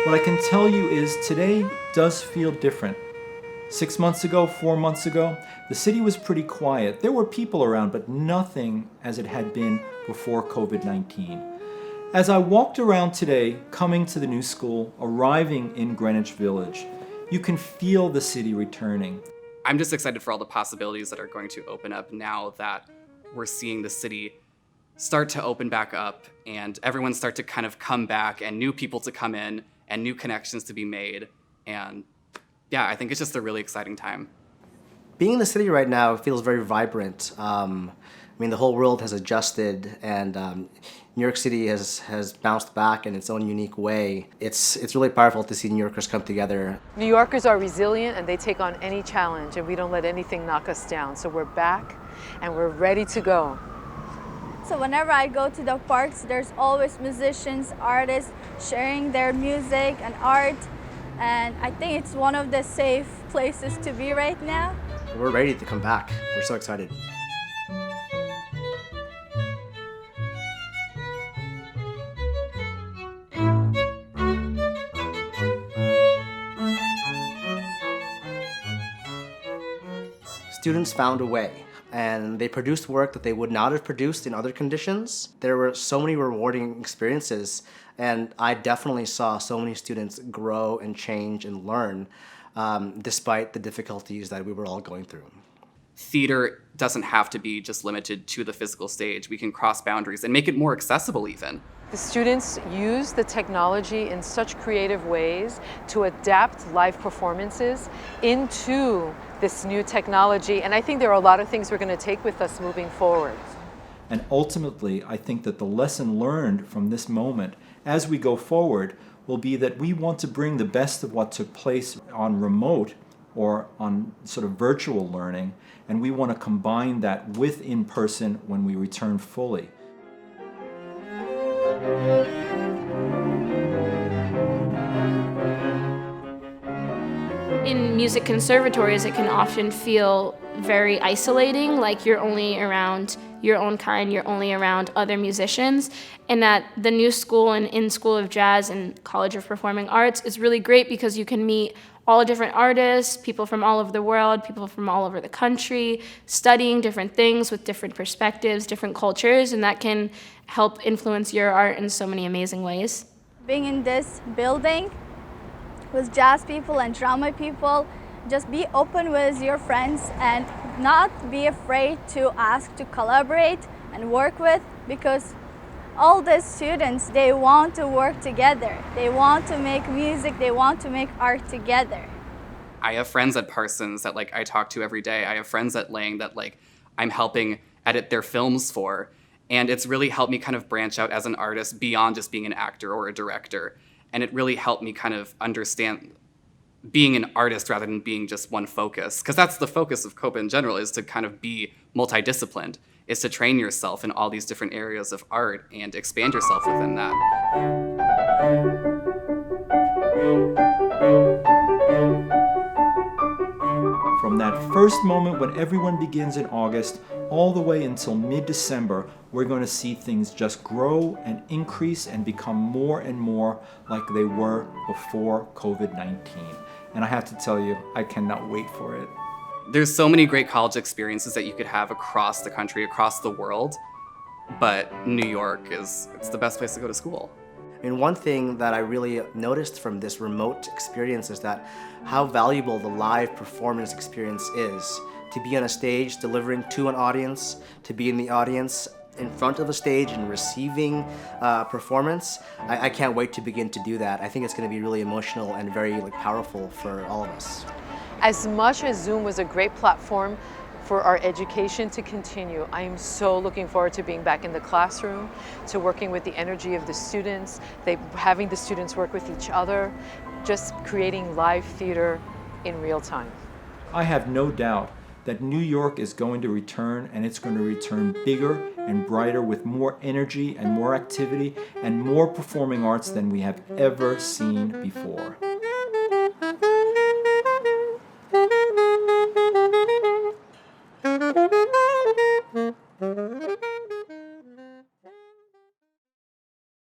What I can tell you is today does feel different. 6 months ago, 4 months ago, the city was pretty quiet. There were people around, but nothing as it had been before COVID-19. As I walked around today, coming to the new school, arriving in Greenwich Village, you can feel the city returning. I'm just excited for all the possibilities that are going to open up now that we're seeing the city start to open back up and everyone start to kind of come back and new people to come in and new connections to be made. And yeah, I think it's just a really exciting time. Being in the city right now feels very vibrant. The whole world has adjusted, and New York City has bounced back in its own unique way. It's really powerful to see New Yorkers come together. New Yorkers are resilient and they take on any challenge, and we don't let anything knock us down. So we're back and we're ready to go. So whenever I go to the parks, there's always musicians, artists sharing their music and art. And I think it's one of the safe places to be right now. We're ready to come back. We're so excited. Students found a way, and they produced work that they would not have produced in other conditions. There were so many rewarding experiences, and I definitely saw so many students grow and change and learn despite the difficulties that we were all going through. Theater doesn't have to be just limited to the physical stage. We can cross boundaries and make it more accessible even. The students use the technology in such creative ways to adapt live performances into this new technology. And I think there are a lot of things we're going to take with us moving forward. And ultimately, I think that the lesson learned from this moment as we go forward will be that we want to bring the best of what took place on remote or on sort of virtual learning, and we want to combine that with in-person when we return fully. In music conservatories, it can often feel very isolating, like you're only around your own kind, you're only around other musicians. And at the New School and in School of Jazz and College of Performing Arts is really great because you can meet all different artists, people from all over the world, people from all over the country, studying different things with different perspectives, different cultures, and that can help influence your art in so many amazing ways. Being in this building with jazz people and drama people, just be open with your friends and not be afraid to ask to collaborate and work with, because all the students, they want to work together. They want to make music, they want to make art together. I have friends at Parsons that I talk to every day. I have friends at Lang that I'm helping edit their films for. And it's really helped me kind of branch out as an artist beyond just being an actor or a director. And it really helped me kind of understand being an artist rather than being just one focus. Because that's the focus of COPA in general, is to kind of be multidisciplined, is to train yourself in all these different areas of art and expand yourself within that. From that first moment when everyone begins in August, all the way until mid-December, we're going to see things just grow and increase and become more and more like they were before COVID-19. And I have to tell you, I cannot wait for it. There's so many great college experiences that you could have across the country, across the world, but New York it's the best place to go to school. One thing that I really noticed from this remote experience is that how valuable the live performance experience is. To be on a stage delivering to an audience, to be in the audience in front of a stage and receiving performance. I can't wait to begin to do that. I think it's going to be really emotional and very powerful for all of us. As much as Zoom was a great platform for our education to continue, I am so looking forward to being back in the classroom, to working with the energy of the students, having the students work with each other, just creating live theater in real time. I have no doubt that New York is going to return, and it's going to return bigger and brighter with more energy and more activity and more performing arts than we have ever seen before.